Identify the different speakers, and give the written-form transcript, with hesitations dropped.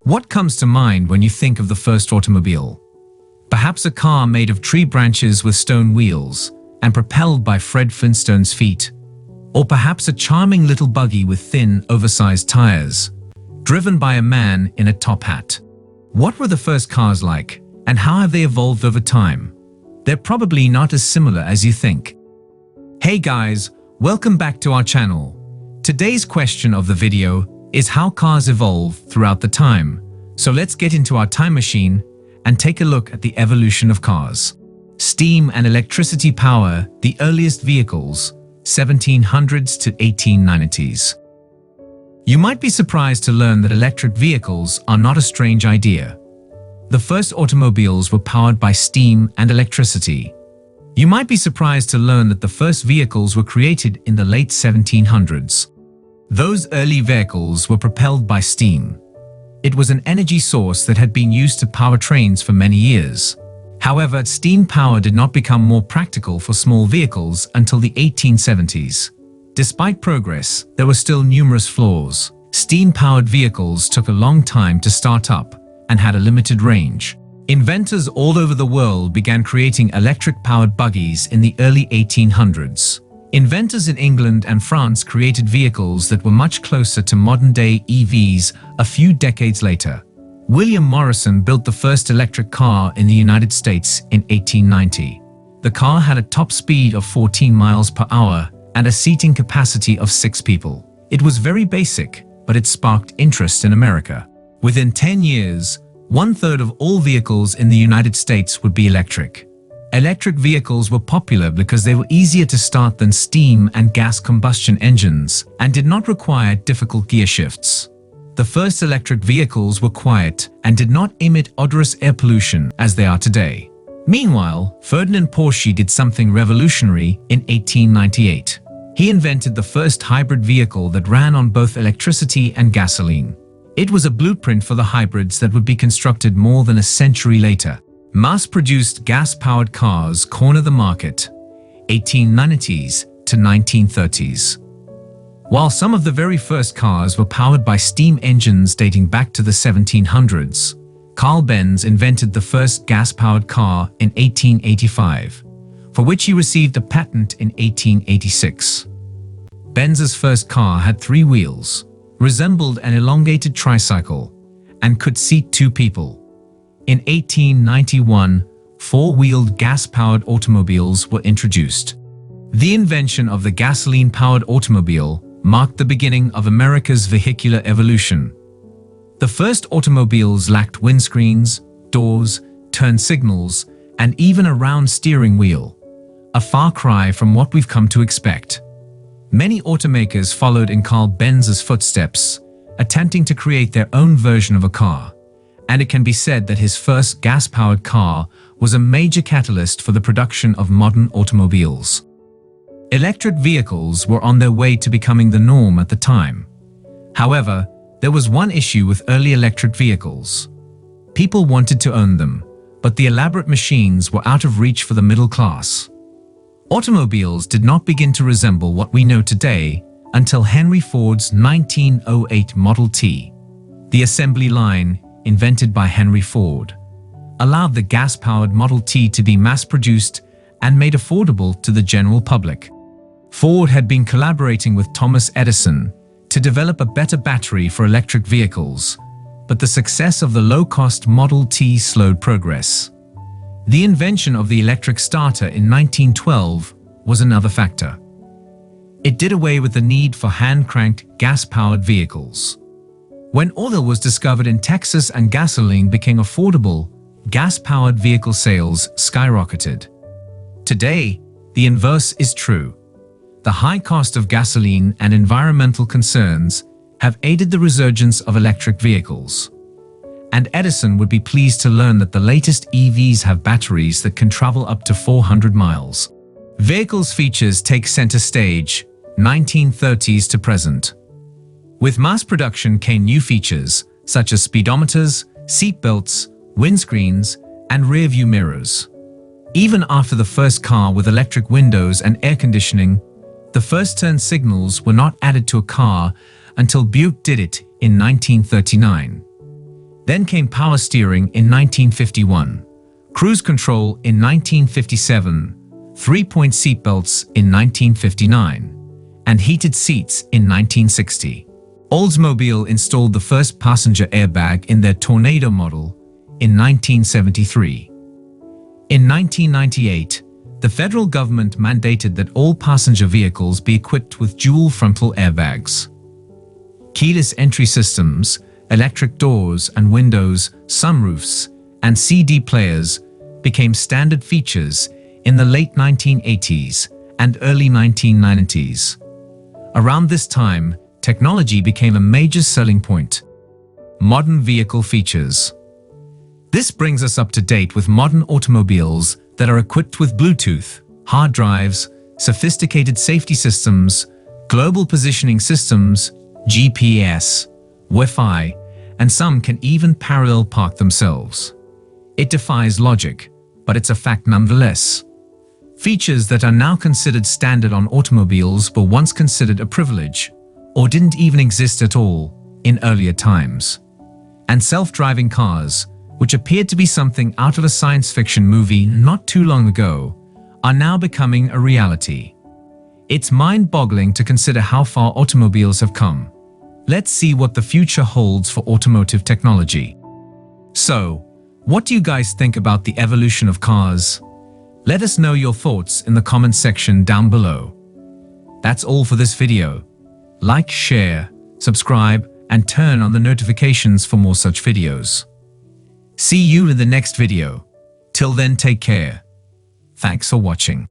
Speaker 1: What comes to mind when you think of the first automobile? Perhaps a car made of tree branches with stone wheels and propelled by Fred Flintstone's feet. Or perhaps a charming little buggy with thin, oversized tires, driven by a man in a top hat. What were the first cars like, and how have they evolved over time? They're probably not as similar as you think. Hey guys, welcome back to our channel. Today's question of the video is how cars evolve throughout the time. So let's get into our time machine and take a look at the evolution of cars. Steam and electricity power the earliest vehicles, 1700s to 1890s. You might be surprised to learn that electric vehicles are not a strange idea. The first automobiles were powered by steam and electricity. You might be surprised to learn that the first vehicles were created in the late 1700s. Those early vehicles were propelled by steam. It was an energy source that had been used to power trains for many years. However, steam power did not become more practical for small vehicles until the 1870s. Despite progress, there were still numerous flaws. Steam-powered vehicles took a long time to start up and had a limited range. Inventors all over the world began creating electric-powered buggies in the early 1800s. Inventors in England and France created vehicles that were much closer to modern-day EVs a few decades later. William Morrison built the first electric car in the United States in 1890. The car had a top speed of 14 miles per hour and a seating capacity of 6 people. It was very basic, but it sparked interest in America. Within 10 years, 1/3 of all vehicles in the United States would be electric. Electric vehicles were popular because they were easier to start than steam and gas combustion engines and did not require difficult gear shifts. The first electric vehicles were quiet and did not emit odorous air pollution as they are today. Meanwhile, Ferdinand Porsche did something revolutionary in 1898. He invented the first hybrid vehicle that ran on both electricity and gasoline. It was a blueprint for the hybrids that would be constructed more than a century later. Mass-produced gas-powered cars cornered the market, 1890s to 1930s. While some of the very first cars were powered by steam engines dating back to the 1700s, Carl Benz invented the first gas-powered car in 1885, for which he received a patent in 1886. Benz's first car had 3 wheels, resembled an elongated tricycle, and could seat 2 people. In 1891, 4-wheeled gas-powered automobiles were introduced. The invention of the gasoline-powered automobile marked the beginning of America's vehicular evolution. The first automobiles lacked windscreens, doors, turn signals, and even a round steering wheel, a far cry from what we've come to expect. Many automakers followed in Carl Benz's footsteps, attempting to create their own version of a car, and it can be said that his first gas-powered car was a major catalyst for the production of modern automobiles. Electric vehicles were on their way to becoming the norm at the time. However, there was one issue with early electric vehicles. People wanted to own them, but the elaborate machines were out of reach for the middle class. Automobiles did not begin to resemble what we know today until Henry Ford's 1908 Model T. The assembly line, invented by Henry Ford, allowed the gas-powered Model T to be mass-produced and made affordable to the general public. Ford had been collaborating with Thomas Edison to develop a better battery for electric vehicles, but the success of the low-cost Model T slowed progress. The invention of the electric starter in 1912 was another factor. It did away with the need for hand-cranked, gas-powered vehicles. When oil was discovered in Texas and gasoline became affordable, gas-powered vehicle sales skyrocketed. Today, the inverse is true. The high cost of gasoline and environmental concerns have aided the resurgence of electric vehicles. And Edison would be pleased to learn that the latest EVs have batteries that can travel up to 400 miles. Vehicles' features take center stage, 1930s to present. With mass production came new features such as speedometers, seat belts, windscreens, and rear-view mirrors. Even after the first car with electric windows and air conditioning, the first turn signals were not added to a car until Buick did it in 1939. Then came power steering in 1951, cruise control in 1957, three-point seatbelts in 1959, and heated seats in 1960. Oldsmobile installed the first passenger airbag in their Tornado model in 1973. In 1998, the federal government mandated that all passenger vehicles be equipped with dual frontal airbags. Keyless entry systems, electric doors and windows, sunroofs, and CD players became standard features in the late 1980s and early 1990s. Around this time, technology became a major selling point. Modern vehicle features. This brings us up to date with modern automobiles that are equipped with Bluetooth, hard drives, sophisticated safety systems, global positioning systems, GPS, Wi-Fi, and some can even parallel park themselves. It defies logic, but it's a fact nonetheless. Features that are now considered standard on automobiles were once considered a privilege, or didn't even exist at all in earlier times. And self-driving cars, which appeared to be something out of a science fiction movie not too long ago, are now becoming a reality. It's mind-boggling to consider how far automobiles have come. Let's see what the future holds for automotive technology. So, what do you guys think about the evolution of cars? Let us know your thoughts in the comment section down below. That's all for this video. Like, share, subscribe, and turn on the notifications for more such videos. See you in the next video. Till then, take care. Thanks for watching.